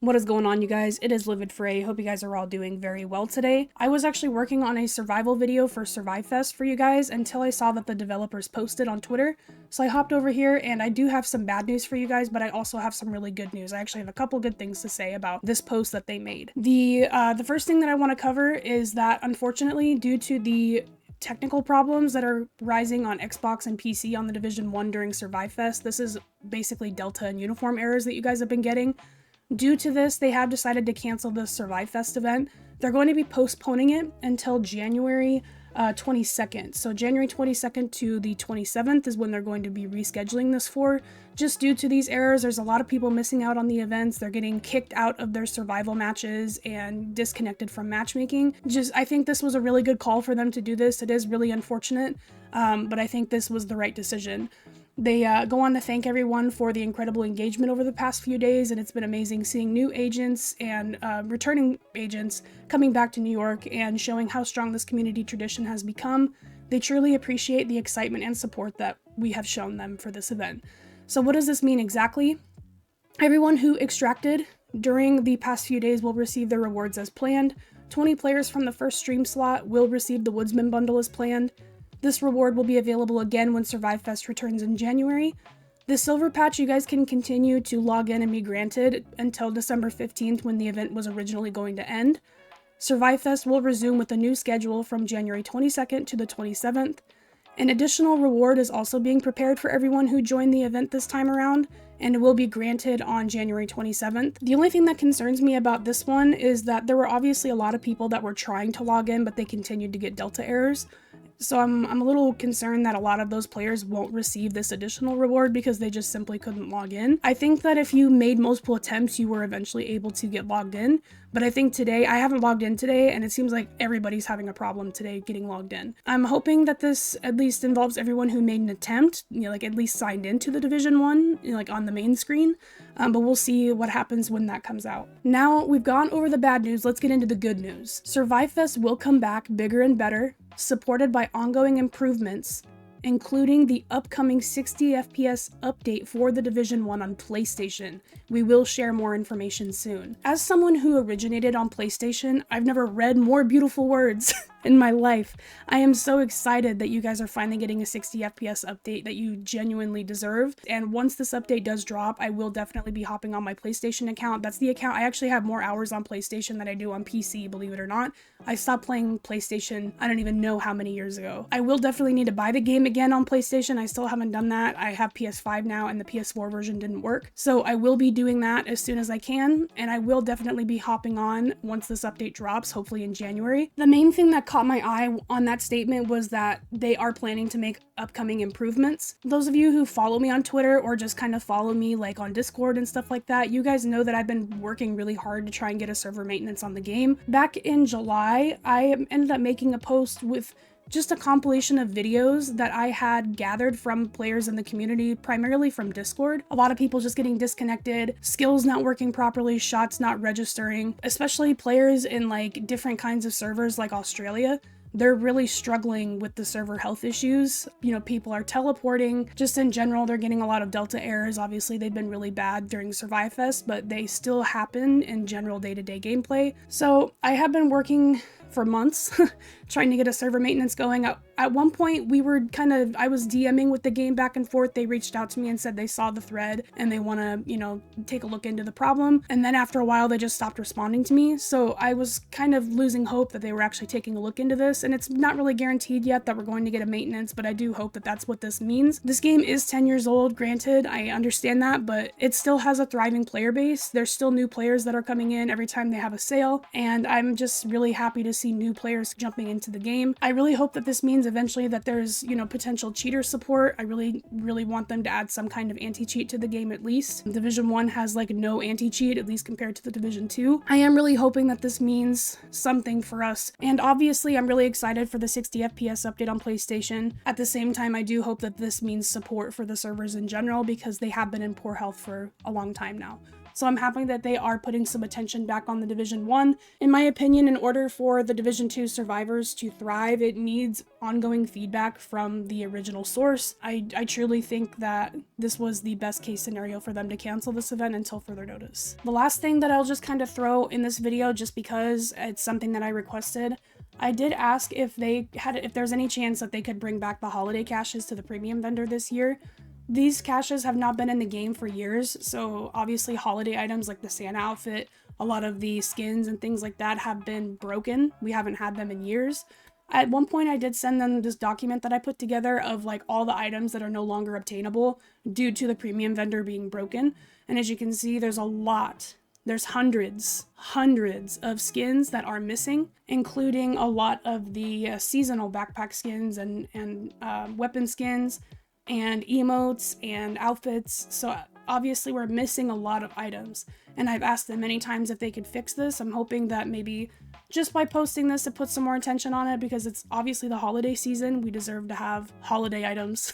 What is going on, you guys? It is Livid Fray. Hope you guys are all doing very well today. I was actually working on a survival video for Survive Fest for you guys until I saw that the developers posted on Twitter. So I hopped over here and I do have some bad news for you guys, but I also have some really good news. I actually have a couple good things to say about this post that they made. The first thing that I want to cover is that unfortunately, due to the technical problems that are rising on Xbox and PC on the Division 1 during Survive Fest, this is basically Delta and uniform errors that you guys have been getting. Due to this, they have decided to cancel the Survive Fest event. They're going to be postponing it until January 22nd. So January 22nd to the 27th is when they're going to be rescheduling this for. Just due to these errors, there's a lot of people missing out on the events. They're getting kicked out of their survival matches and disconnected from matchmaking. I think this was a really good call for them to do this. It is really unfortunate, but I think this was the right decision. They go on to thank everyone for the incredible engagement over the past few days, and it's been amazing seeing new agents and returning agents coming back to New York and showing how strong this community tradition has become. They truly appreciate the excitement and support that we have shown them for this event. So what does this mean exactly? Everyone who extracted during the past few days will receive their rewards as planned. 20 players from the first stream slot will receive the Woodsman bundle as planned. This reward will be available again when Survive Fest returns in January. The silver patch you guys can continue to log in and be granted until December 15th when the event was originally going to end. Survive Fest will resume with a new schedule from January 22nd to the 27th. An additional reward is also being prepared for everyone who joined the event this time around, and it will be granted on January 27th. The only thing that concerns me about this one is that there were obviously a lot of people that were trying to log in, but they continued to get Delta errors. So I'm a little concerned that a lot of those players won't receive this additional reward because they just simply couldn't log in. I think that if you made multiple attempts, you were eventually able to get logged in. But I think today, I haven't logged in today, and it seems like everybody's having a problem today getting logged in. I'm hoping that this at least involves everyone who made an attempt, like at least signed into the Division 1, like on the main screen. But we'll see what happens when that comes out. Now we've gone over the bad news, let's get into the good news. Survive Fest will come back bigger and better, supported by ongoing improvements, including the upcoming 60 FPS update for the Division 1 on PlayStation. We will share more information soon. As someone who originated on PlayStation, I've never read more beautiful words in my life. I am so excited that you guys are finally getting a 60 FPS update that you genuinely deserve. And once this update does drop, I will definitely be hopping on my PlayStation account. That's the account. I actually have more hours on PlayStation than I do on PC, believe it or not. I stopped playing PlayStation, I don't even know how many years ago. I will definitely need to buy the game again on PlayStation. I still haven't done that. I have PS5 now and the PS4 version didn't work. So I will be doing that as soon as I can, and I will definitely be hopping on once this update drops, hopefully in January. The main thing that caught my eye on that statement was that they are planning to make upcoming improvements. Those of you who follow me on Twitter or just kind of follow me like on Discord and stuff like that, you guys know that I've been working really hard to try and get a server maintenance on the game. Back in July, I ended up making a post with just a compilation of videos that I had gathered from players in the community, primarily from Discord. A lot of people just getting disconnected, skills not working properly, shots not registering, especially players in like different kinds of servers like Australia. They're really struggling with the server health issues. You know, people are teleporting. Just in general, they're getting a lot of Delta errors. Obviously, they've been really bad during Survive Fest, but they still happen in general day-to-day gameplay. So I have been working for months trying to get a server maintenance going. At one point, I was DMing with the game back and forth. They reached out to me and said they saw the thread and they want to, take a look into the problem. And then after a while, they just stopped responding to me. So I was kind of losing hope that they were actually taking a look into this. And it's not really guaranteed yet that we're going to get a maintenance, but I do hope that that's what this means. This game is 10 years old, granted, I understand that, but it still has a thriving player base. There's still new players that are coming in every time they have a sale. And I'm just really happy to see new players jumping into the game. I really hope that this means eventually that there's, potential cheater support. I really want them to add some kind of anti-cheat to the game at least. Division 1 has like no anti-cheat, at least compared to the Division 2. I am really hoping that this means something for us. And obviously I'm really excited for the 60 FPS update on PlayStation. At the same time, I do hope that this means support for the servers in general because they have been in poor health for a long time now. So I'm happy that they are putting some attention back on the Division 1. In my opinion, in order for the Division 2 survivors to thrive, it needs ongoing feedback from the original source. I truly think that this was the best case scenario for them to cancel this event until further notice. The last thing that I'll just kind of throw in this video, just because it's something that I requested, I did ask if there's any chance that they could bring back the holiday caches to the premium vendor this year. These caches have not been in the game for years, so obviously holiday items like the Santa outfit, a lot of the skins and things like that have been broken. We haven't had them in years. At one point I did send them this document that I put together of like all the items that are no longer obtainable due to the premium vendor being broken. And as you can see, there's a lot. There's hundreds of skins that are missing, including a lot of the seasonal backpack skins and weapon skins and emotes and outfits. So obviously we're missing a lot of items, and I've asked them many times if they could fix this. I'm hoping that maybe just by posting this, it puts some more attention on it, because it's obviously the holiday season. We deserve to have holiday items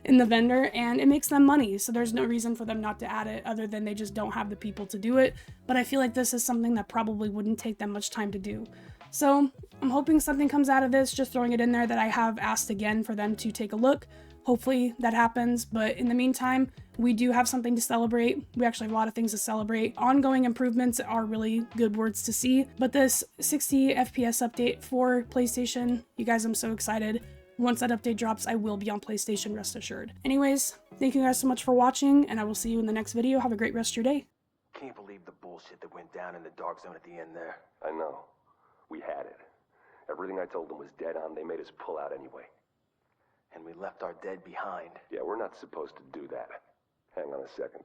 in the vendor, and it makes them money. So there's no reason for them not to add it, other than they just don't have the people to do it. But I feel like this is something that probably wouldn't take them much time to do. So I'm hoping something comes out of this, just throwing it in there that I have asked again for them to take a look. Hopefully that happens, but in the meantime, we do have something to celebrate. We actually have a lot of things to celebrate. Ongoing improvements are really good words to see, but this 60 FPS update for PlayStation, you guys, I'm so excited. Once that update drops, I will be on PlayStation, rest assured. Anyways, thank you guys so much for watching, and I will see you in the next video. Have a great rest of your day. Can't believe the bullshit that went down in the dark zone at the end there. I know. We had it. Everything I told them was dead on. They made us pull out anyway. And we left our dead behind. Yeah, we're not supposed to do that. Hang on a second.